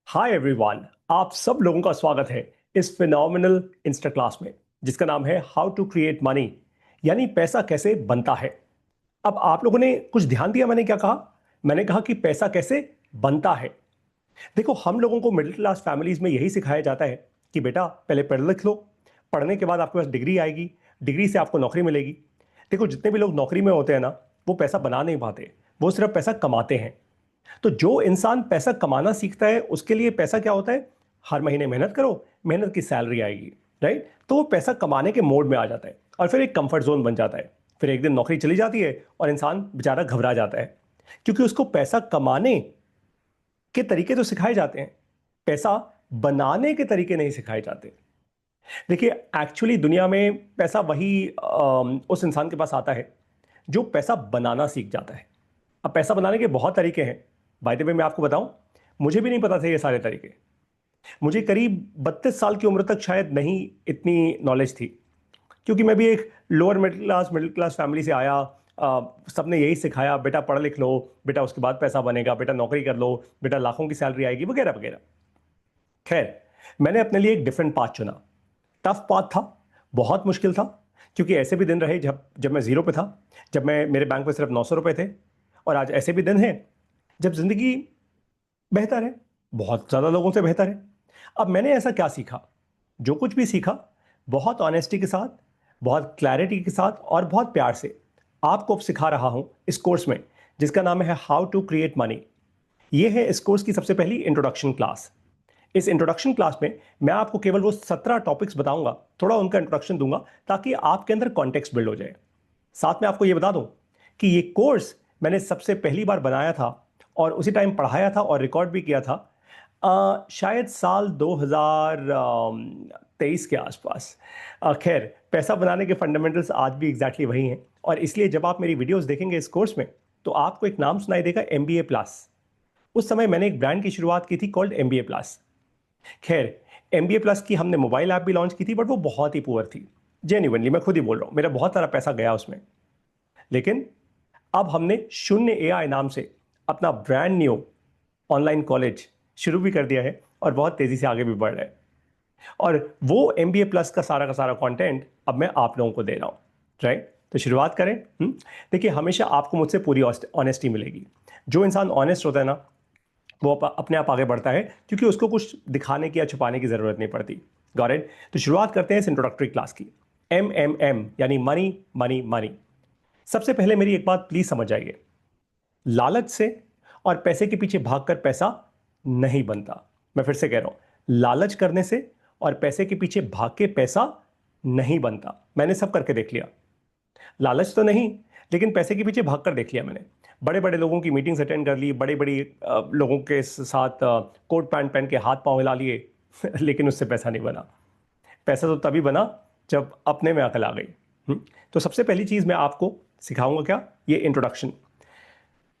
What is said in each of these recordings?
Hi everyone, आप सब लोगों का स्वागत है इस फिनोमिनल इंस्टा क्लास में जिसका नाम है हाउ टू क्रिएट मनी, यानी पैसा कैसे बनता है। अब आप लोगों ने कुछ ध्यान दिया, मैंने क्या कहा? मैंने कहा कि पैसा कैसे बनता है। देखो, हम लोगों को मिडिल क्लास फैमिलीज में यही सिखाया जाता है कि बेटा पहले पढ़ लिख लो, पढ़ने के बाद आपके पास डिग्री आएगी, डिग्री से आपको नौकरी मिलेगी। देखो, जितने भी लोग नौकरी में होते हैं ना, वो पैसा बना नहीं पाते, वो सिर्फ पैसा कमाते हैं। तो जो इंसान पैसा कमाना सीखता है उसके लिए पैसा क्या होता है? हर महीने मेहनत करो, मेहनत की सैलरी आएगी, राइट? तो वो पैसा कमाने के मोड में आ जाता है और फिर एक कंफर्ट जोन बन जाता है। फिर एक दिन नौकरी चली जाती है और इंसान बेचारा घबरा जाता है, क्योंकि उसको पैसा कमाने के तरीके तो सिखाए जाते हैं, पैसा बनाने के तरीके नहीं सिखाए जाते। देखिए, एक्चुअली दुनिया में पैसा वही उस इंसान के पास आता है जो पैसा बनाना सीख जाता है। अब पैसा बनाने के बहुत तरीके हैं। बाय द वे, मैं आपको बताऊं, मुझे भी नहीं पता थे ये सारे तरीके। मुझे करीब 32 साल की उम्र तक शायद नहीं इतनी नॉलेज थी, क्योंकि मैं भी एक लोअर मिडिल क्लास फैमिली से आया। सबने यही सिखाया, बेटा पढ़ लिख लो, बेटा उसके बाद पैसा बनेगा, बेटा नौकरी कर लो, बेटा लाखों की सैलरी आएगी, वगैरह वगैरह। खैर, मैंने अपने लिए एक डिफरेंट पाथ चुना। टफ पाथ था, बहुत मुश्किल था, क्योंकि ऐसे भी दिन रहे जब जब मैं जीरो पे था, जब मैं मेरे बैंक में सिर्फ 900 रुपए थे। और आज ऐसे भी दिन हैं जब जिंदगी बेहतर है, बहुत ज्यादा लोगों से बेहतर है। अब मैंने ऐसा क्या सीखा? जो कुछ भी सीखा, बहुत ऑनेस्टी के साथ, बहुत क्लैरिटी के साथ और बहुत प्यार से आपको अब सिखा रहा हूं इस कोर्स में, जिसका नाम है हाउ टू क्रिएट मनी। ये है इस कोर्स की सबसे पहली इंट्रोडक्शन क्लास। इस इंट्रोडक्शन क्लास में मैं आपको केवल वो 17 टॉपिक्स बताऊंगा, थोड़ा उनका इंट्रोडक्शन दूंगा ताकि आपके अंदर कॉन्टेक्स्ट बिल्ड हो जाए। साथ में आपको ये बता दूं कि ये कोर्स मैंने सबसे पहली बार बनाया था और उसी टाइम पढ़ाया था और रिकॉर्ड भी किया था, शायद साल 2023 के आसपास। खैर, पैसा बनाने के फंडामेंटल्स आज भी एग्जैक्टली वही हैं, और इसलिए जब आप मेरी वीडियोस देखेंगे इस कोर्स में, तो आपको एक नाम सुनाई देगा, एमबीए प्लस। उस समय मैंने एक ब्रांड की शुरुआत की थी कॉल्ड एमबीए प्लस। खैर, एमबीए प्लस की हमने मोबाइल ऐप भी लॉन्च की थी, बट वो बहुत ही पुअर थी। जेन्युइनली मैं खुद ही बोल रहा हूँ, मेरा बहुत सारा पैसा गया उसमें। लेकिन अब हमने शून्य एआई नाम से अपना ब्रांड न्यू ऑनलाइन कॉलेज शुरू भी कर दिया है और बहुत तेजी से आगे भी बढ़ रहा है। और वो एमबीए प्लस का सारा कंटेंट अब मैं आप लोगों को दे रहा हूँ, राइट? तो शुरुआत करें। देखिए, हमेशा आपको मुझसे पूरी ऑनेस्टी मिलेगी। जो इंसान ऑनेस्ट होता है ना, वो अपने आप आगे बढ़ता है, क्योंकि उसको कुछ दिखाने की या छुपाने की जरूरत नहीं पड़ती। Got it? तो शुरुआत करते हैं इस इंट्रोडक्टरी क्लास की। एम यानी मनी मनी मनी। सबसे पहले मेरी एक बात प्लीज समझ जाइए, लालच से और पैसे के पीछे भागकर पैसा नहीं बनता। मैं फिर से कह रहा हूं, लालच करने से और पैसे के पीछे भाग के पैसा नहीं बनता। मैंने सब करके देख लिया। लालच तो नहीं, लेकिन पैसे के पीछे भाग कर देख लिया मैंने। बड़े बड़े लोगों की मीटिंग्स अटेंड कर ली, बड़े बड़ी लोगों के साथ कोट पैंट पहन के हाथ पांव हिला लिए लेकिन उससे पैसा नहीं बना। पैसा तो तभी बना जब अपने में अकल आ गई। तो सबसे पहली चीज मैं आपको सिखाऊंगा क्या? ये इंट्रोडक्शन।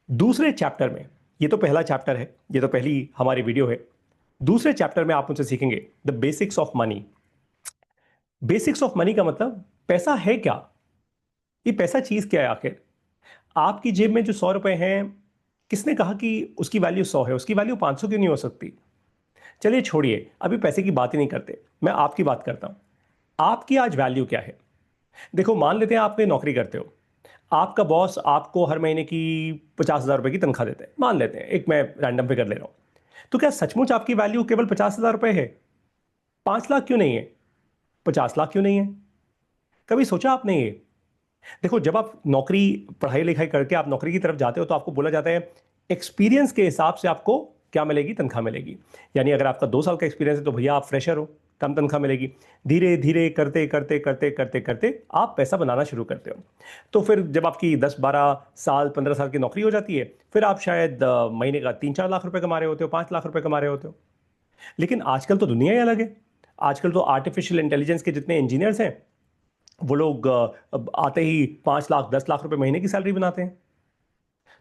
दूसरे चैप्टर में, ये तो पहला चैप्टर है, ये तो पहली हमारी वीडियो है। दूसरे चैप्टर में आप मुझसे सीखेंगे the basics of money. Basics of money का मतलब पैसा है क्या, ये पैसा चीज क्या है आखिर। आपकी जेब में जो 100 रुपए हैं, किसने कहा कि उसकी वैल्यू 100 है? उसकी वैल्यू 500 क्यों नहीं हो सकती? चलिए छोड़िए, अभी पैसे की बात ही नहीं करते, मैं आपकी बात करता हूं। आपकी आज वैल्यू क्या है? देखो, मान लेते हैं आप कोई नौकरी करते हो, आपका बॉस आपको हर महीने की 50,000 रुपए की तनख्वाह देते हैं, मान लेते हैं, एक मैं रैंडम फिगर ले रहा हूं। तो क्या सचमुच आपकी वैल्यू केवल 50,000 रुपए है? 5 लाख क्यों नहीं है? 50 लाख क्यों नहीं है? कभी सोचा आपने ये? देखो, जब आप नौकरी, पढ़ाई लिखाई करके आप नौकरी की तरफ जाते हो, तो आपको बोला जाता है एक्सपीरियंस के हिसाब से आपको क्या मिलेगी? तनख्वाह मिलेगी। यानी अगर आपका 2 साल का एक्सपीरियंस है तो भैया आप फ्रेशर हो, कम तनख्वाह मिलेगी। धीरे धीरे करते करते करते करते करते आप पैसा बनाना शुरू करते हो। तो फिर जब आपकी 10 12 साल 15 साल की नौकरी हो जाती है, फिर आप शायद महीने का 3 4 लाख रुपए कमा रहे होते हो, 5 लाख रुपए कमा रहे होते हो। लेकिन आजकल तो दुनिया ही अलग है। आजकल तो आर्टिफिशियल इंटेलिजेंस के जितने इंजीनियर्स हैं, वो लोग अब आते ही 5 लाख 10 लाख रुपए महीने की सैलरी बनाते हैं।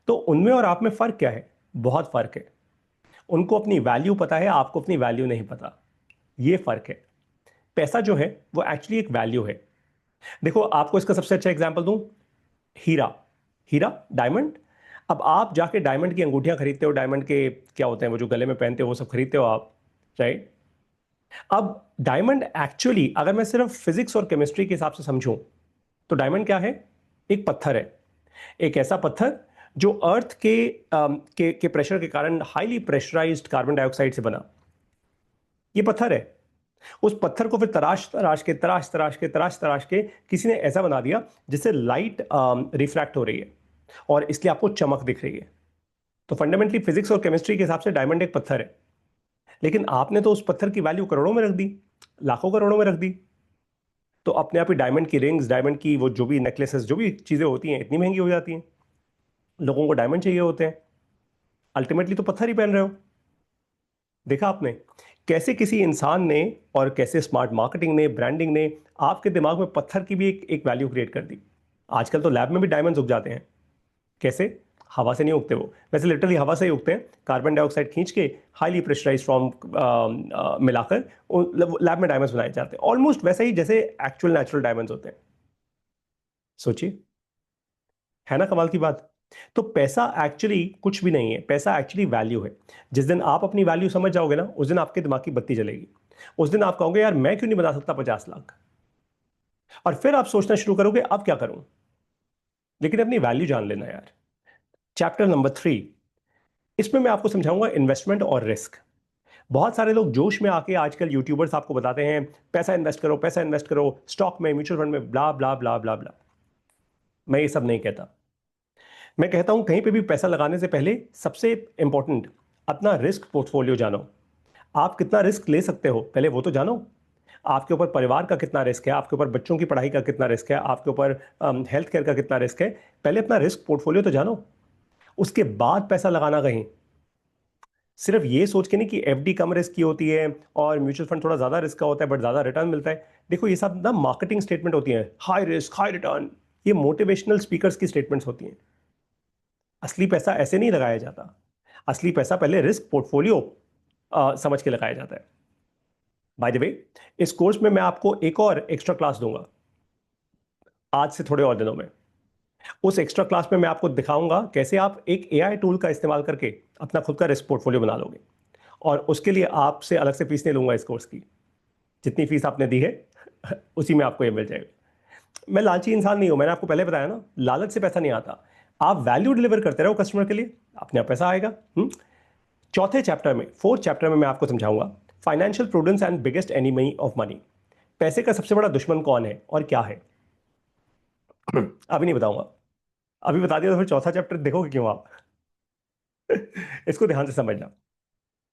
तो उनमें और आप में फर्क क्या है? बहुत फर्क है। उनको अपनी वैल्यू पता है, आपको अपनी वैल्यू नहीं पता। ये फर्क है। पैसा जो है वो एक्चुअली एक वैल्यू है। देखो, आपको इसका सबसे अच्छा एग्जांपल दूं, हीरा। हीरा, डायमंड। अब आप जाके डायमंड की अंगूठियां खरीदते हो, डायमंड के क्या होते हैं वो जो गले में पहनते हो वो सब खरीदते हो आप, राइट? अब डायमंड एक्चुअली अगर मैं सिर्फ फिजिक्स और केमिस्ट्री के हिसाब से समझूं तो डायमंड क्या है? एक पत्थर है, एक ऐसा पत्थर जो अर्थ के प्रेशर के कारण हाईली प्रेशराइज्ड कार्बन डाइऑक्साइड से बना ये पत्थर है। उस पत्थर को फिर तराश तराश के किसी ने ऐसा बना दिया जिससे लाइट रिफ्रैक्ट हो रही है और इसलिए आपको चमक दिख रही है। तो फंडामेंटली फिजिक्स और केमिस्ट्री के हिसाब से डायमंड एक पत्थर है, लेकिन आपने तो उस पत्थर की वैल्यू करोड़ों में रख दी, लाखों करोड़ों में रख दी। तो अपने आप ही डायमंड की रिंग्स, डायमंड की वो जो भी नेकलेसेस, जो भी चीजें होती हैं इतनी महंगी हो जाती हैं। लोगों को डायमंड चाहिए होते हैं, अल्टीमेटली तो पत्थर ही पहन रहे हो। देखा आपने कैसे किसी इंसान ने और कैसे स्मार्ट मार्केटिंग ने, ब्रांडिंग ने आपके दिमाग में पत्थर की भी एक वैल्यू क्रिएट कर दी। आजकल तो लैब में भी डायमंड्स उग जाते हैं। कैसे? हवा से नहीं उगते वो, वैसे लिटरली हवा से ही उगते हैं, कार्बन डाइऑक्साइड खींच के हाईली प्रेशराइज फॉर्म मिलाकर लैब में डायमंड्स बनाए जाते हैं, ऑलमोस्ट वैसे ही जैसे एक्चुअल नेचुरल डायमंड्स होते हैं। सोचिए, है ना कमाल की बात? तो पैसा एक्चुअली कुछ भी नहीं है, पैसा एक्चुअली वैल्यू है। जिस दिन आप अपनी वैल्यू समझ जाओगे ना, उस दिन आपके दिमाग की बत्ती जलेगी। उस दिन आप कहोगे यार मैं क्यों नहीं बना सकता 50 लाख, और फिर आप सोचना शुरू करोगे अब क्या करूं। लेकिन अपनी वैल्यू जान लेना यार। चैप्टर नंबर 3, इसमें मैं आपको समझाऊंगा इन्वेस्टमेंट और रिस्क। बहुत सारे लोग जोश में आके आजकल यूट्यूबर्स आपको बताते हैं पैसा इन्वेस्ट करो, पैसा इन्वेस्ट करो स्टॉक में, म्यूचुअल फंड में, ब्ला ब्ला ब्ला ब्ला ब्ला। मैं ये सब नहीं कहता। मैं कहता हूं कहीं पे भी पैसा लगाने से पहले सबसे इंपॉर्टेंट अपना रिस्क पोर्टफोलियो जानो। आप कितना रिस्क ले सकते हो पहले वो तो जानो। आपके ऊपर परिवार का कितना रिस्क है, आपके ऊपर बच्चों की पढ़ाई का कितना रिस्क है, आपके ऊपर हेल्थ केयर का कितना रिस्क है। पहले अपना रिस्क पोर्टफोलियो तो जानो, उसके बाद पैसा लगाना कहीं। सिर्फ ये सोच के नहीं कि एफडी कम रिस्क की होती है और म्यूचुअल फंड थोड़ा ज्यादा रिस्क का होता है बट ज्यादा रिटर्न मिलता है। देखो ये सब ना मार्केटिंग स्टेटमेंट होती है, हाई रिस्क हाई रिटर्न, ये मोटिवेशनल स्पीकर्स की स्टेटमेंट्स होती हैं। असली पैसा ऐसे नहीं लगाया जाता। असली पैसा पहले रिस्क पोर्टफोलियो समझ के लगाया जाता है। बाय द वे, इस कोर्स में मैं आपको एक और एक्स्ट्रा क्लास दूंगा आज से थोड़े और दिनों में। उस एक्स्ट्रा क्लास में मैं आपको दिखाऊंगा कैसे आप एक एआई टूल का इस्तेमाल करके अपना खुद का रिस्क पोर्टफोलियो बना लोगे, और उसके लिए आपसे अलग से फीस नहीं लूंगा इस कोर्स की। जितनी फीस आपने दी है उसी में आपको ये मिल जाएगा। मैं लालची इंसान नहीं हूं, मैंने आपको पहले बताया ना, लालच से पैसा नहीं आता। आप वैल्यू डिलीवर करते रहो कस्टमर के लिए, अपने आप पैसा आएगा। चौथे चैप्टर में, फोर्थ चैप्टर में मैं आपको समझाऊंगा financial prudence and biggest enemy of money. पैसे का सबसे बड़ा दुश्मन कौन है और क्या है। अभी नहीं बताऊंगा, अभी बता दिया तो फिर चौथा चैप्टर देखोगे क्यों आप। इसको ध्यान से समझना।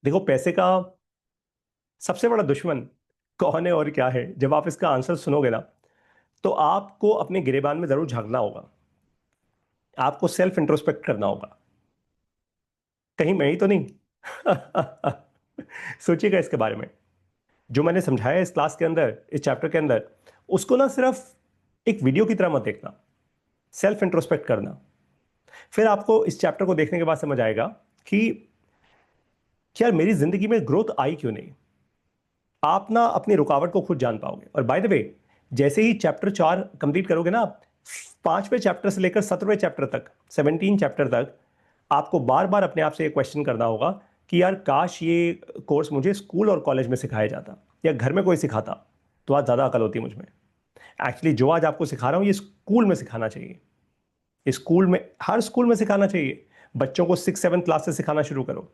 देखो पैसे का सबसे बड़ा दुश्मन कौन है और क्या है, जब आप इसका आंसर सुनोगे ना तो आपको अपने गिरेबान में जरूर झांकना होगा, आपको सेल्फ इंट्रोस्पेक्ट करना होगा। कहीं मैं ही तो नहीं। सोचिएगा इसके बारे में। जो मैंने समझाया इस क्लास के अंदर, इस चैप्टर के अंदर, उसको ना सिर्फ एक वीडियो की तरह मत देखना, सेल्फ इंट्रोस्पेक्ट करना। फिर आपको इस चैप्टर को देखने के बाद समझ आएगा कि यार मेरी जिंदगी में ग्रोथ आई क्यों नहीं। आप ना अपनी रुकावट को खुद जान पाओगे। और बाय द वे, जैसे ही चैप्टर 4 कंप्लीट करोगे ना, 5वें चैप्टर से लेकर 17वें चैप्टर तक, 17 चैप्टर तक, आपको बार बार अपने आप से एक क्वेश्चन करना होगा कि यार काश ये कोर्स मुझे स्कूल और कॉलेज में सिखाया जाता या घर में कोई सिखाता तो आज ज़्यादा अकल होती मुझ में। एक्चुअली जो आज आपको सिखा रहा हूँ ये स्कूल में सिखाना चाहिए। स्कूल में, हर स्कूल में सिखाना चाहिए। बच्चों को 6-7 क्लास से सिखाना शुरू करो,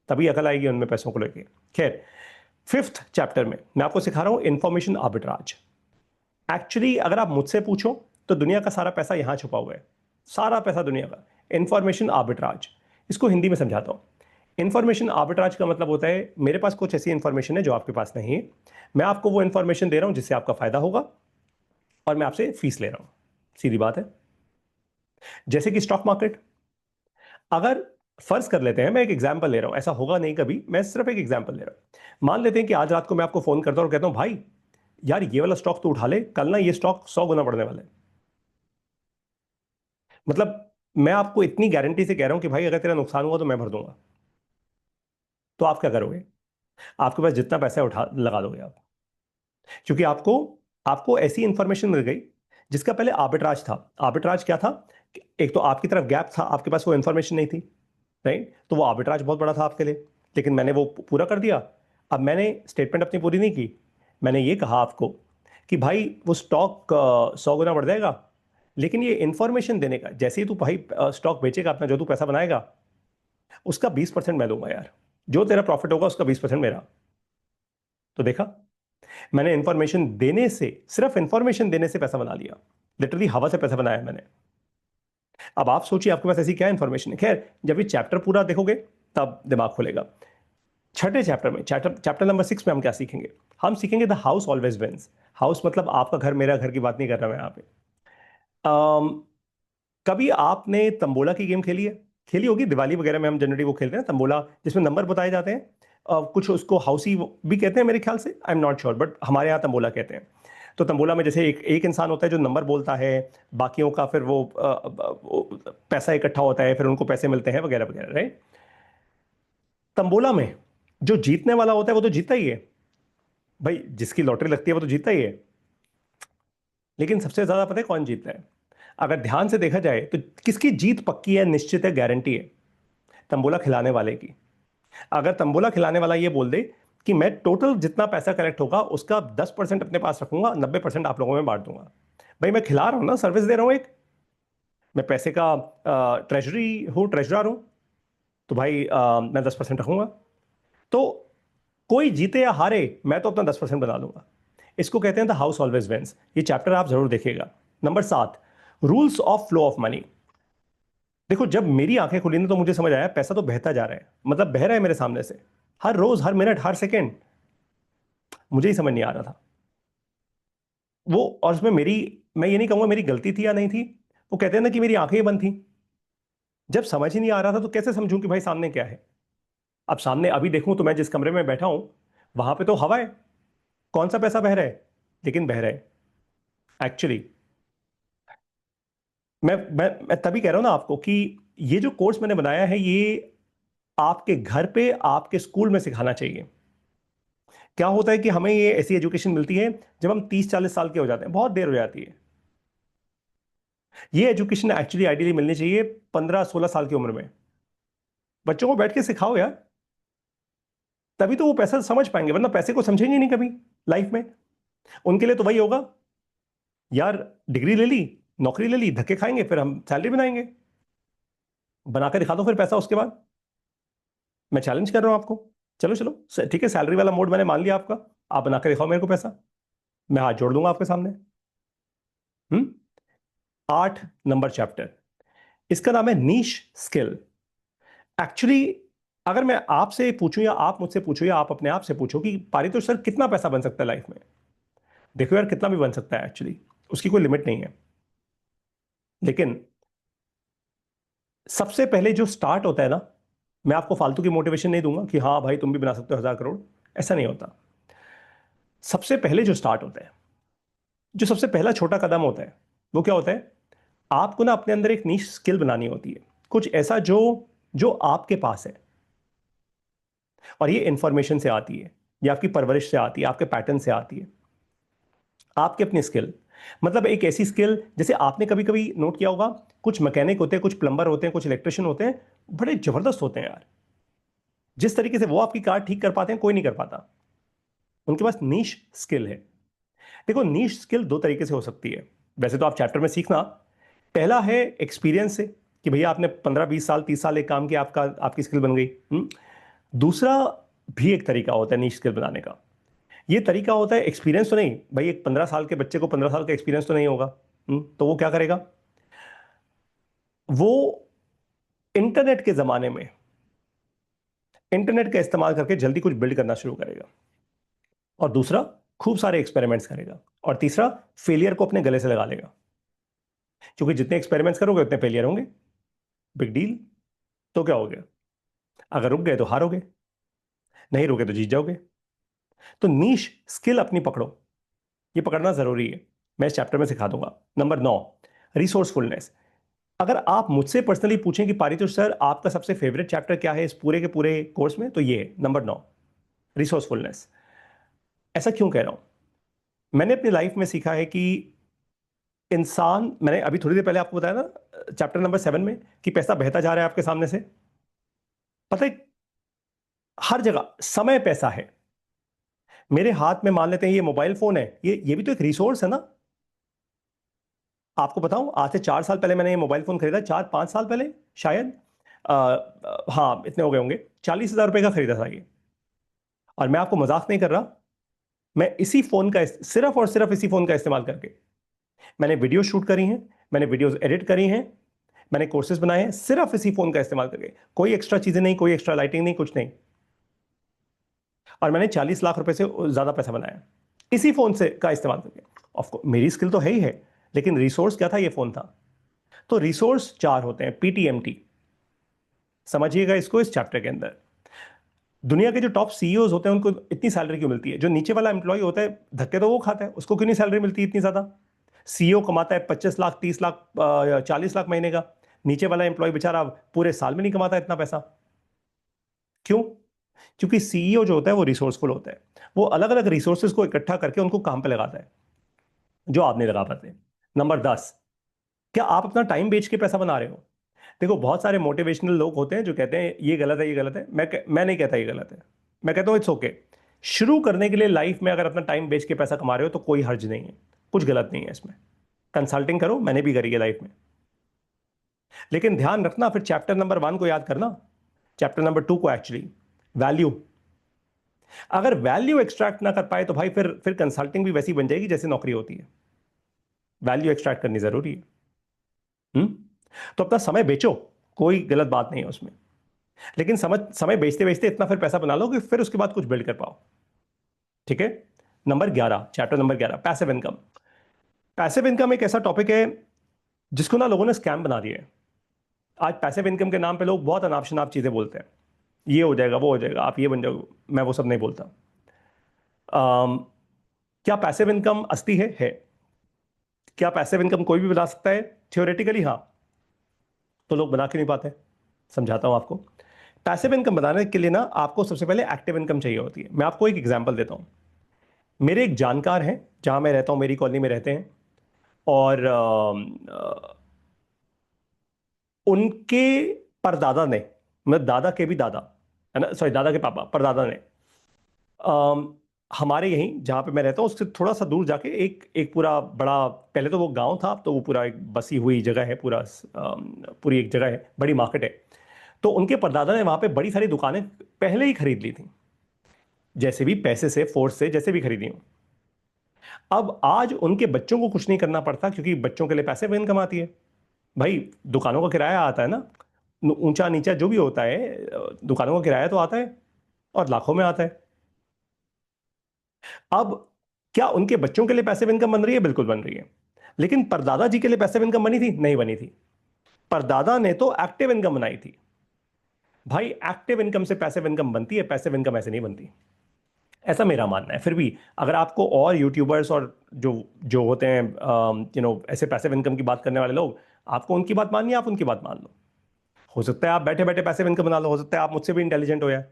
तभी अकल आएगी उनमें पैसों को लेके। खैर, 5th चैप्टर में मैं आपको सिखा रहा हूं इंफॉर्मेशन आर्बिट्राज। एक्चुअली अगर आप मुझसे पूछो तो दुनिया का सारा पैसा यहां छुपा हुआ है, सारा पैसा दुनिया का। इंफॉर्मेशन आर्बिट्राज, इसको हिंदी में समझाता हूं। इंफॉर्मेशन आर्बिट्राज का मतलब होता है मेरे पास कुछ ऐसी इंफॉर्मेशन है जो आपके पास नहीं है, मैं आपको वो इंफॉर्मेशन दे रहा हूं जिससे आपका फायदा होगा, और मैं आपसे फीस ले रहा हूं। सीधी बात है। जैसे कि स्टॉक मार्केट, अगर फर्ज कर लेते हैं, मैं एक एग्जांपल ले रहा हूं, ऐसा होगा नहीं कभी, मैं सिर्फ एक एग्जांपल ले रहा हूं। मान लेते हैं कि आज रात को मैं आपको फोन करता हूं और कहता हूं भाई यार ये वाला स्टॉक तो उठा ले, कल ना ये स्टॉक 100 गुना बढ़ने वाला है। मतलब मैं आपको इतनी गारंटी से कह रहा हूं कि भाई अगर तेरा नुकसान हुआ तो मैं भर दूंगा। तो आप क्या करोगे? आपके पास जितना पैसा है उठा लगा दोगे आप, क्योंकि आपको आपको ऐसी इंफॉर्मेशन मिल गई जिसका पहले आर्बिट्राज था। आर्बिट्राज क्या था? एक तो आपकी तरफ गैप था, आपके पास वो इन्फॉर्मेशन नहीं थी, राइट? तो वो आर्बिट्राज बहुत बड़ा था आपके लिए, लेकिन मैंने वो पूरा कर दिया। अब मैंने स्टेटमेंट अपनी पूरी नहीं की। मैंने ये कहा आपको कि भाई वो स्टॉक 100 गुना बढ़ जाएगा, लेकिन ये इंफॉर्मेशन देने का, जैसे ही तू भाई स्टॉक बेचेगा अपना, जो तू पैसा बनाएगा, उसका 20% मैं दूंगा यार। जो तेरा प्रॉफिट होगा उसका 20% मेरा। तो देखा, मैंने इंफॉर्मेशन देने से, सिर्फ इंफॉर्मेशन देने से पैसा बना लिया। लिटरली हवा से पैसा बनाया मैंने। अब आप सोचिए आपके पास ऐसी क्या इंफॉर्मेशन है। खैर, जब ये चैप्टर पूरा देखोगे तब दिमाग खुलेगा। छठे चैप्टर में, चैप्टर चैप्टर नंबर 6 में हम क्या सीखेंगे? हम सीखेंगे the house always wins. House मतलब आपका घर, मेरा घर की बात नहीं कर रहा मैं यहाँ पे। अम, कभी आपने तंबोला की गेम खेली है? खेली होगी, दिवाली वगैरह में हम जनरली वो खेलते हैं तंबोला, जिसमें नंबर बताए जाते हैं। कुछ उसको हाउसी भी कहते हैं मेरे ख्याल से, I am not sure, but हमारे यहाँ तंबोला कहते हैं। तो तंबोला में जैसे एक एक इंसान होता है जो नंबर बोलता है, बाकियों का फिर वो पैसा इकट्ठा होता है, फिर उनको पैसे मिलते हैं वगैरह वगैरह, राइट? तंबोला में जो जीतने वाला होता है वो तो जीतता ही है, भाई जिसकी लॉटरी लगती है वो तो जीतता ही है। लेकिन सबसे ज्यादा पता है कौन जीतता है? अगर ध्यान से देखा जाए तो किसकी जीत पक्की है, निश्चित है, गारंटी है? तंबोला खिलाने वाले की। अगर तंबोला खिलाने वाला ये बोल दे कि मैं टोटल जितना पैसा कलेक्ट होगा उसका 10% अपने पास रखूंगा, 90% आप लोगों में बांट दूंगा। भाई मैं खिला रहा हूं ना, सर्विस दे रहा हूं एक, मैं पैसे का ट्रेजरी हूं, ट्रेजरर हूं। तो भाई मैं 10% रखूंगा। तो कोई जीते या हारे, मैं तो अपना 10% बना लूंगा। इसको कहते हैं द हाउस ऑलवेज विंस। ये चैप्टर आप जरूर देखिएगा। Number 7, rules of flow of money. देखो, जब मेरी आंखें खुली ना तो मुझे समझ आया पैसा तो बहता जा रहा है, मतलब बह रहा है मेरे सामने से, हर रोज, हर मिनट, हर सेकेंड। मुझे ही समझ नहीं आ रहा था वो। और उसमें मेरी, मैं ये नहीं कहूंगा मेरी गलती थी या नहीं थी, वो कहते हैं ना कि मेरी आंखें ही बंद थी। जब समझ ही नहीं आ रहा था तो कैसे समझूं कि भाई सामने क्या है? अब सामने अभी देखूं तो मैं जिस कमरे में बैठा हूं वहां पे तो हवा है, कौन सा पैसा बह रहा है? लेकिन बह रहा है एक्चुअली। मैं तभी कह रहा हूं ना आपको कि ये जो कोर्स मैंने बनाया है, ये आपके घर पे, आपके स्कूल में सिखाना चाहिए। क्या होता है कि हमें ये ऐसी एजुकेशन मिलती है जब हम 30-40 साल के हो जाते हैं, बहुत देर हो जाती है। ये एजुकेशन एक्चुअली आइडियली मिलनी चाहिए 15-16 साल की उम्र में। बच्चों को बैठ के सिखाओ यार, तभी तो वो पैसा समझ पाएंगे, वरना पैसे को समझेंगे नहीं कभी लाइफ में। उनके लिए तो वही होगा, यार डिग्री ले ली, नौकरी ले ली, धक्के खाएंगे, फिर हम सैलरी बनाएंगे। बना के दिखा दो फिर पैसा उसके बाद। मैं चैलेंज कर रहा हूं आपको। चलो चलो, ठीक है, सैलरी वाला मोड मैंने मान लिया आपका। आप बना के दिखाओ मेरे को पैसा, मैं हाथ जोड़ दूंगा आपके सामने। हम्म। 8 नंबर चैप्टर, इसका नाम है नीश स्किल। एक्चुअली अगर मैं आपसे पूछूं या आप मुझसे पूछो या आप अपने आप से पूछो कि पारितोष सर कितना पैसा बन सकता है लाइफ में, देखो यार कितना भी बन सकता है एक्चुअली, उसकी कोई लिमिट नहीं है। लेकिन सबसे पहले जो स्टार्ट होता है ना, मैं आपको फालतू की मोटिवेशन नहीं दूंगा कि हाँ भाई तुम भी बना सकते हो 1000 करोड़, ऐसा नहीं होता। सबसे पहले जो स्टार्ट होता है, जो सबसे पहला छोटा कदम होता है, वो क्या होता है? आपको ना अपने अंदर एक नीश स्किल बनानी होती है, कुछ ऐसा जो जो आपके पास है। और ये इंफॉर्मेशन से आती है, ये आपकी परवरिश से आती है, आपके पैटर्न से आती है, आपकी अपनी स्किल। मतलब एक ऐसी स्किल, जैसे आपने कभी कभी नोट किया होगा, कुछ मैकेनिक होते हैं, कुछ प्लम्बर होते हैं, कुछ इलेक्ट्रिशियन होते हैं, बड़े जबरदस्त होते हैं यार। जिस तरीके से वो आपकी कार ठीक कर पाते हैं कोई नहीं कर पाता। उनके पास नीश स्किल है। देखो, नीश स्किल दो तरीके से हो सकती है, वैसे तो आप चैप्टर में सीखना। पहला है एक्सपीरियंस से, कि भैया आपने 15-20 साल, 30 साल एक काम किया, आपका आपकी स्किल बन गई। दूसरा भी एक तरीका होता है नीश स्किल बनाने का। ये तरीका होता है एक्सपीरियंस तो नहीं, भाई एक 15 साल के बच्चे को 15 साल का एक्सपीरियंस तो नहीं होगा। तो वो क्या करेगा? वो इंटरनेट के जमाने में इंटरनेट का इस्तेमाल करके जल्दी कुछ बिल्ड करना शुरू करेगा। और दूसरा, खूब सारे एक्सपेरिमेंट्स करेगा। और तीसरा, फेलियर को अपने गले से लगा लेगा, क्योंकि जितने एक्सपेरिमेंट्स करोगे उतने फेलियर होंगे। Big deal. तो क्या हो गया? अगर रुक गए तो हारोगे, नहीं रुके तो जीत जाओगे। तो नीश स्किल अपनी पकड़ो, ये पकड़ना जरूरी है। मैं इस चैप्टर में सिखा दूंगा। Number 9, resourcefulness. अगर आप मुझसे पर्सनली पूछें कि पारितोष सर आपका सबसे फेवरेट चैप्टर क्या है इस पूरे के पूरे कोर्स में, तो ये है नंबर 9, रिसोर्सफुलनेस। ऐसा क्यों कह रहा हूं? मैंने अपनी लाइफ में सीखा है कि इंसान, मैंने अभी थोड़ी देर पहले आपको बताया ना चैप्टर नंबर 7 में कि पैसा बहता जा रहा है आपके सामने से। पता है, हर जगह समय पैसा है। मेरे हाथ में मान लेते हैं ये मोबाइल फोन है, ये भी तो एक रिसोर्स है ना। आपको बताऊं, आज से 4 साल पहले मैंने ये मोबाइल फोन खरीदा, 4-5 साल पहले शायद। हाँ, इतने हो गए होंगे, 40,000 रुपए का खरीदा था ये। और मैं आपको मजाक नहीं कर रहा, मैं इसी फोन का सिर्फ और सिर्फ इसी फोन का इस्तेमाल करके मैंने वीडियो शूट करी हैं, मैंने वीडियोस एडिट करी हैं, मैंने कोर्सेज बनाए हैं सिर्फ इसी फोन का इस्तेमाल करके। कोई एक्स्ट्रा चीजें नहीं, कोई एक्स्ट्रा लाइटिंग नहीं, कुछ नहीं। और मैंने 40 लाख रुपए से ज्यादा पैसा बनाया इसी फोन से का इस्तेमाल करके। ऑफकोर्स मेरी स्किल तो है ही है, लेकिन रिसोर्स क्या था? ये फोन था। तो रिसोर्स 4 होते हैं, पीटीएमटी। समझिएगा इसको इस चैप्टर के अंदर। दुनिया के जो टॉप सीईओज होते हैं उनको इतनी सैलरी क्यों मिलती है? जो नीचे वाला एम्प्लॉय होता है धक्के तो वो खाता है, उसको क्यों नहीं सैलरी मिलती इतनी ज्यादा? सीईओ कमाता है 25 लाख, 30 लाख, 40 लाख महीने का। नीचे वाला एम्प्लॉय बेचारा पूरे साल में नहीं कमाता इतना पैसा। क्यों? क्योंकि सीईओ जो होता है वो रिसोर्सफुल होता है। वो अलग अलग रिसोर्सेज को इकट्ठा करके उनको काम पे लगाता है, जो आप नहीं लगा पाते। नंबर 10, क्या आप अपना टाइम बेच के पैसा बना रहे हो? देखो, बहुत सारे मोटिवेशनल लोग होते हैं जो कहते हैं ये गलत है, ये गलत है। मैं नहीं कहता ये गलत है, मैं कहता हूँ इट्स ओके। शुरू करने के लिए लाइफ में अगर अपना टाइम बेच के पैसा कमा रहे हो तो कोई हर्ज नहीं है, कुछ गलत नहीं है इसमें। कंसल्टिंग करो, मैंने भी करी है लाइफ में। लेकिन ध्यान रखना, फिर चैप्टर नंबर 1 को याद करना, चैप्टर नंबर 2 को एक्चुअली। वैल्यू, अगर वैल्यू एक्सट्रैक्ट ना कर पाए तो भाई फिर कंसल्टिंग भी वैसी बन जाएगी जैसे नौकरी होती है। वैल्यू एक्सट्रैक्ट करनी जरूरी है। हम्म तो अपना समय बेचो, कोई गलत बात नहीं है उसमें। लेकिन समय बेचते बेचते इतना फिर पैसा बना लो कि फिर उसके बाद कुछ बिल्ड कर पाओ। ठीक है। Number 11, chapter number 11, passive income. Passive income एक ऐसा टॉपिक है जिसको ना लोगों ने स्कैम बना दिया है। आज पैसिव इनकम के नाम पे लोग बहुत अनाप शनाप चीजें बोलते हैं, ये हो जाएगा, वो हो जाएगा, आप ये बन जाओगे। मैं वो सब नहीं बोलता। अम, क्या पैसिव इनकम असली है? क्या पैसिव इनकम कोई भी बना सकता है? थियोरेटिकली हाँ। तो लोग बना क्यों नहीं पाते? समझाता हूं आपको। पैसिव इनकम बनाने के लिए ना आपको सबसे पहले एक्टिव इनकम चाहिए होती है। मैं आपको एक एग्जांपल देता हूं। मेरे एक जानकार हैं, जहां मैं रहता हूं, मेरी कॉलोनी में रहते हैं। और उनके परदादा ने, मतलब दादा के भी दादा, है ना, सॉरी, दादा के पापा, परदादा ने, अम, हमारे यहीं जहाँ पे मैं रहता हूँ उससे थोड़ा सा दूर जाके एक एक पूरा बड़ा, पहले तो वो गांव था, अब तो वो पूरा एक बसी हुई जगह है, पूरा पूरी एक जगह है, बड़ी मार्केट है। तो उनके परदादा ने वहाँ पे बड़ी सारी दुकानें पहले ही खरीद ली थी, जैसे भी पैसे से, फोर्स से, जैसे भी खरीदी हूँ। अब आज उनके बच्चों को कुछ नहीं करना पड़ता, क्योंकि बच्चों के लिए पैसे भी इनकम आती है। भाई, दुकानों का किराया आता है ना, ऊंचा नीचा जो भी होता है, दुकानों का किराया तो आता है, और लाखों में आता है। अब क्या उनके बच्चों के लिए पैसिव इनकम बन रही है? बिल्कुल बन रही है। लेकिन परदादा जी के लिए पैसिव इनकम बनी थी? नहीं बनी थी। परदादा ने तो एक्टिव इनकम बनाई थी। भाई, एक्टिव इनकम से पैसिव इनकम बनती है, पैसिव इनकम ऐसे नहीं बनती। ऐसा मेरा मानना है। फिर भी अगर आपको और यूट्यूबर्स और जो जो होते हैं ऐसे पैसिव इनकम की बात करने वाले लोग, आपको उनकी बात माननी है, आप उनकी बात मान लो। हो सकता है आप बैठे बैठे पैसिव इनकम बना लो, हो सकता है आप मुझसे भी इंटेलिजेंट हो यार,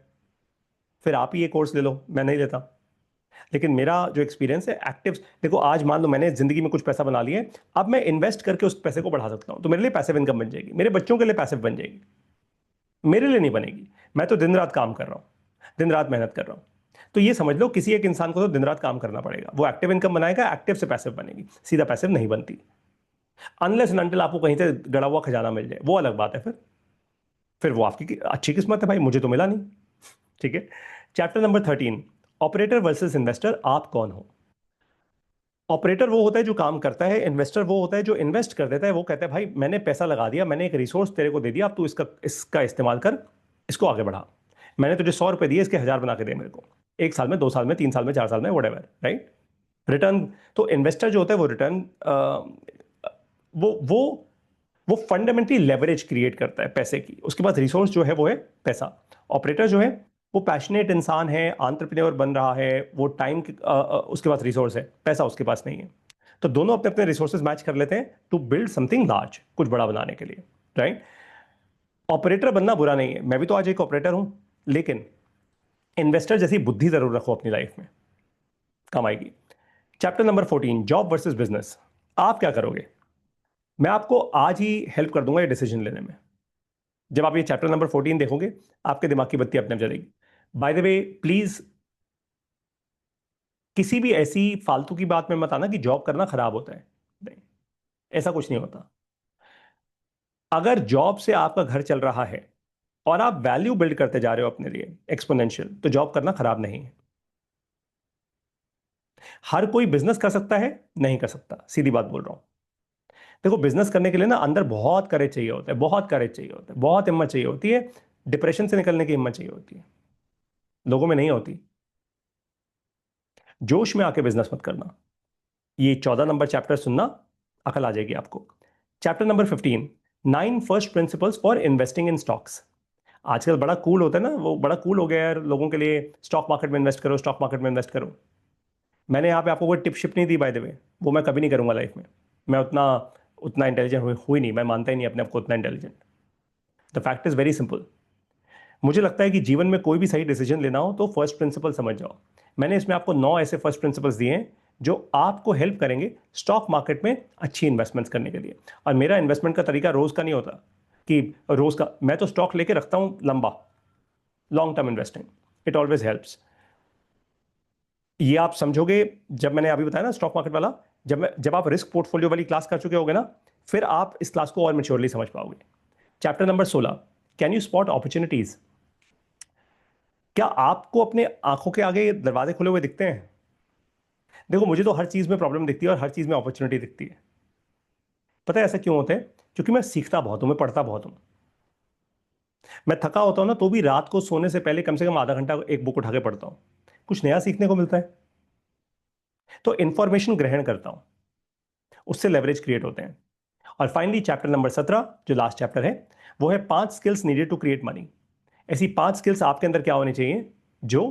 फिर आप ही ये कोर्स ले लो, मैं नहीं लेता। लेकिन मेरा जो एक्सपीरियंस है एक्टिव, देखो आज मान लो मैंने जिंदगी में कुछ पैसा बना लिया है, अब मैं इन्वेस्ट करके उस पैसे को बढ़ा सकता हूं, तो मेरे लिए पैसिव इनकम बन जाएगी, मेरे बच्चों के लिए पैसिव बन जाएगी, मेरे लिए नहीं बनेगी। मैं तो दिन रात काम कर रहा हूं, दिन रात मेहनत कर रहा हूं। तो ये समझ लो, किसी एक इंसान को तो दिन रात काम करना पड़ेगा, वो एक्टिव इनकम बनाएगा, एक्टिव से पैसिव बनेगी, सीधा पैसिव नहीं बनती। अनलेस एंड अनटिल आपको कहीं से गड़ा हुआ खजाना मिल जाए, वो अलग बात है। फिर वो आपकी अच्छी किस्मत है भाई, मुझे तो मिला नहीं। ठीक है। Chapter number 13, operator versus investor, आप कौन हो? ऑपरेटर वो होता है जो काम करता है, इन्वेस्टर वो होता है जो इन्वेस्ट कर देता है। वो कहता है भाई मैंने पैसा लगा दिया, मैंने एक रिसोर्स तेरे को दे दिया, अब तू इसका इसका इस्तेमाल कर, इसको आगे बढ़ा। मैंने तुझे 100 रुपए दिए, इसके 1000 बना के दे मेरे को, 1 साल में, 2 साल में, 3 साल में, 4 साल में, वट, राइट। रिटर्न। तो इन्वेस्टर जो होता है वो रिटर्न, वो वो वो फंडामेंटली लेवरेज क्रिएट करता है पैसे की, उसके पास रिसोर्स जो है वो है पैसा। ऑपरेटर जो है वो पैशनेट इंसान है, एंटरप्रेन्योर बन रहा है, वो टाइम, उसके पास रिसोर्स है, पैसा उसके पास नहीं है। तो दोनों अपने अपने रिसोर्सेज मैच कर लेते हैं टू बिल्ड समथिंग लार्ज, कुछ बड़ा बनाने के लिए, राइट। ऑपरेटर बनना बुरा नहीं है, मैं भी तो आज एक ऑपरेटर हूं, लेकिन इन्वेस्टर जैसी बुद्धि जरूर रखो अपनी लाइफ में, काम आएगी। Chapter number 14, job versus business. आप क्या करोगे? मैं आपको आज ही हेल्प कर दूंगा ये डिसीजन लेने में। जब आप ये चैप्टर नंबर 14 देखोगे, आपके दिमाग की बत्ती अपने आप जलेगी। बाय द वे, प्लीज किसी भी ऐसी फालतू की बात में मत आना कि जॉब करना खराब होता है। नहीं, ऐसा कुछ नहीं होता। अगर जॉब से आपका घर चल रहा है और आप वैल्यू बिल्ड करते जा रहे हो अपने लिए एक्सपोनेंशियल, तो जॉब करना खराब नहीं है। हर कोई बिजनेस कर सकता है? नहीं कर सकता, सीधी बात बोल रहा हूं। देखो, बिजनेस करने के लिए ना अंदर बहुत करेज चाहिए होता है, बहुत करेज चाहिए होता है, बहुत हिम्मत चाहिए होती है। डिप्रेशन से निकलने की हिम्मत चाहिए होती है, लोगों में नहीं होती। जोश में आके बिजनेस मत करना। ये 14 नंबर चैप्टर सुनना, अकल आ जाएगी आपको। Chapter number 15, 9 first principles for investing in stocks. आजकल बड़ा कूल होता है ना, वो बड़ा कूल हो गया यार लोगों के लिए, स्टॉक मार्केट में इन्वेस्ट करो, स्टॉक मार्केट में इन्वेस्ट करो। मैंने यहाँ पे आपको कोई टिप शिप नहीं दी बाय द वे, वो मैं कभी नहीं करूंगा लाइफ में। मैं उतना उतना इंटेलिजेंट हुई नहीं, मैं मानता ही नहीं अपने आप को उतना intelligent. The fact is very simple. मुझे लगता है कि जीवन में कोई भी सही डिसीजन लेना हो तो फर्स्ट प्रिंसिपल समझ जाओ। मैंने इसमें आपको 9 ऐसे फर्स्ट प्रिंसिपल्स दिए हैं जो आपको हेल्प करेंगे स्टॉक मार्केट में अच्छी इन्वेस्टमेंट्स करने के लिए। और मेरा इन्वेस्टमेंट का तरीका रोज का नहीं होता कि रोज का, मैं तो स्टॉक लेके रखता हूं लंबा, long term investing. It always helps. ये आप समझोगे जब मैंने अभी बताया ना स्टॉक मार्केट वाला। जब आप रिस्क पोर्टफोलियो वाली क्लास कर चुके होगे ना, फिर आप इस क्लास को और मेच्योरली समझ पाओगे। Chapter number 16, can you spot opportunities. क्या आपको अपने आंखों के आगे दरवाजे खुले हुए दिखते हैं? देखो, मुझे तो हर चीज में प्रॉब्लम दिखती है और हर चीज में अपॉर्चुनिटी दिखती है। पता है ऐसा क्यों होता है? क्योंकि मैं सीखता बहुत हूं, मैं पढ़ता बहुत हूं। मैं थका होता हूं ना, तो भी रात को सोने से पहले कम से कम आधा घंटा एक बुक उठा के पढ़ता हूं। कुछ नया सीखने को मिलता है। तो इंफॉर्मेशन ग्रहण करता हूं, उससे लेवरेज क्रिएट होते हैं। और फाइनली चैप्टर नंबर 17, जो लास्ट चैप्टर है, वो है 5 skills needed to create money. ऐसी 5 स्किल्स आपके अंदर क्या होनी चाहिए जो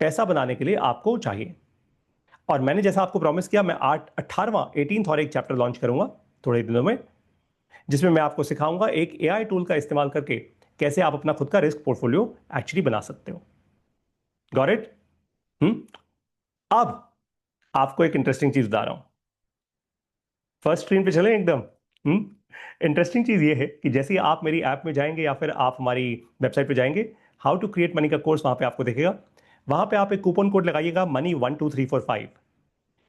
पैसा बनाने के लिए आपको चाहिए। और मैंने जैसा आपको प्रॉमिस किया, मैं 18वां 18th और एक चैप्टर लॉन्च करूंगा थोड़े दिनों में, जिसमें मैं आपको सिखाऊंगा एक एआई टूल का इस्तेमाल करके कैसे आप अपना खुद का रिस्क पोर्टफोलियो एक्चुअली बना सकते हो। Got it? हम्म। अब आपको एक इंटरेस्टिंग चीज बता रहा हूं। फर्स्ट स्क्रीन पे चले एकदम। इंटरेस्टिंग चीज ये है कि जैसे ही आप मेरी ऐप में जाएंगे या फिर आप हमारी वेबसाइट पे जाएंगे, हाउ टू क्रिएट मनी का कोर्स वहां पे आपको दिखेगा। वहां पे आप एक कूपन कोड लगाइएगा, मनी 12345।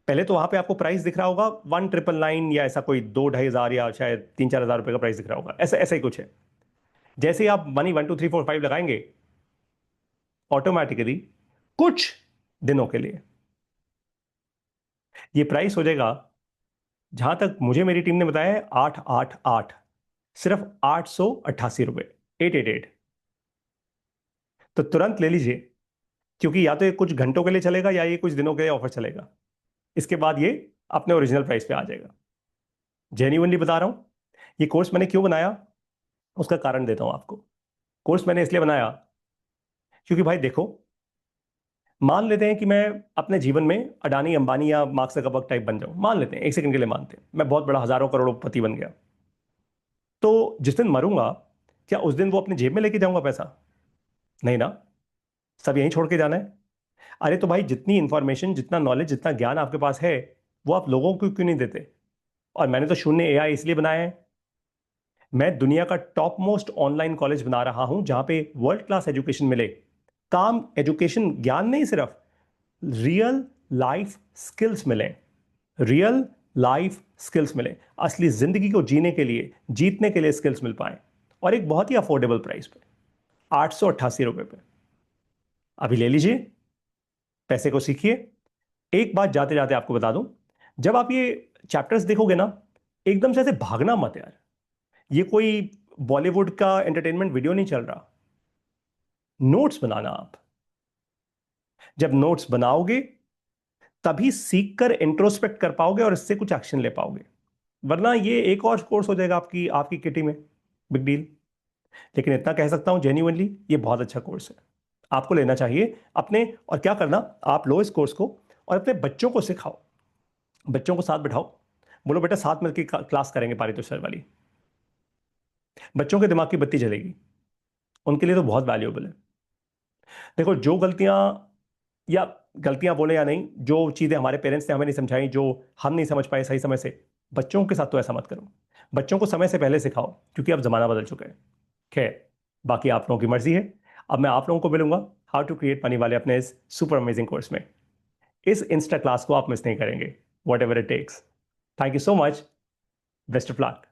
पहले तो वहां पे आपको प्राइस दिख रहा होगा 1999 या ऐसा कोई 2-2,500 या शायद 3-4 हज़ार रुपए का प्राइस दिख रहा होगा, ऐसा ऐसा ही कुछ है। जैसे ही आप मनी 12345 लगाएंगे, ऑटोमेटिकली कुछ दिनों के लिए ये प्राइस हो जाएगा, जहां तक मुझे मेरी टीम ने बताया है, 888, सिर्फ 888 रुपए, 888। तो तुरंत ले लीजिए, क्योंकि या तो ये कुछ घंटों के लिए चलेगा या ये कुछ दिनों के लिए ऑफर चलेगा। इसके बाद ये अपने ओरिजिनल प्राइस पे आ जाएगा। जेन्युइनली बता रहा हूं। ये कोर्स मैंने क्यों बनाया, उसका कारण देता हूं आपको। कोर्स मैंने इसलिए बनाया क्योंकि भाई देखो, मान लेते हैं कि मैं अपने जीवन में अडानी अंबानी या मार्क जकरबर्ग टाइप बन जाऊं, मान लेते हैं, एक सेकंड के लिए मानते हैं मैं बहुत बड़ा हजारों करोड़पति बन गया। तो जिस दिन मरूंगा, क्या उस दिन वो अपनी जेब में लेके जाऊंगा पैसा? नहीं ना, सब यहीं छोड़ के जाना है। अरे तो भाई, जितनी इंफॉर्मेशन, जितना नॉलेज, जितना ज्ञान आपके पास है, वो आप लोगों को क्यों नहीं देते? और मैंने तो शून्य एआई इसलिए बनाया है। मैं दुनिया का टॉप मोस्ट ऑनलाइन कॉलेज बना रहा हूं जहां पे वर्ल्ड क्लास एजुकेशन मिले। काम एजुकेशन ज्ञान नहीं, सिर्फ रियल लाइफ स्किल्स मिले। रियल लाइफ स्किल्स मिले, असली जिंदगी को जीने के लिए, जीतने के लिए स्किल्स मिल पाए, और एक बहुत ही अफोर्डेबल प्राइस पे, 888 रुपए पे। अभी ले लीजिए, पैसे को सीखिए। एक बात जाते जाते आपको बता दूं, जब आप ये चैप्टर्स देखोगे ना, एकदम से ऐसे भागना मत यार। ये कोई बॉलीवुड का एंटरटेनमेंट वीडियो नहीं चल रहा। नोट्स बनाना आप। जब नोट्स बनाओगे, तभी सीख कर इंट्रोस्पेक्ट कर पाओगे और इससे कुछ एक्शन ले पाओगे। वरना ये एक और कोर्स हो जाएगा आपकी आपकी किटी में, बिग डील। लेकिन इतना कह सकता हूं जेन्युइनली, ये बहुत अच्छा कोर्स है, आपको लेना चाहिए अपने। और क्या करना, आप लो इस कोर्स को और अपने बच्चों को सिखाओ, बच्चों को साथ बिठाओ, बोलो बेटा साथ मिलकर क्लास करेंगे पारितोष सर वाली। बच्चों के दिमाग की बत्ती जलेगी, उनके लिए तो बहुत वैल्यूएबल है। देखो, जो गलतियां या गलतियां बोले या नहीं, जो चीज़ें हमारे पेरेंट्स ने हमें नहीं समझाई, जो हम नहीं समझ पाए सही समय से, बच्चों के साथ तो ऐसा मत करो। बच्चों को समय से पहले सिखाओ, क्योंकि अब ज़माना बदल चुका है। खैर, बाकी आप लोगों की मर्जी है। अब मैं आप लोगों को मिलूंगा हाउ टू क्रिएट मनी वाले अपने इस सुपर अमेजिंग कोर्स में। इस इंस्टा क्लास को आप मिस नहीं करेंगे, whatever it takes. Thank you so much. Best of luck.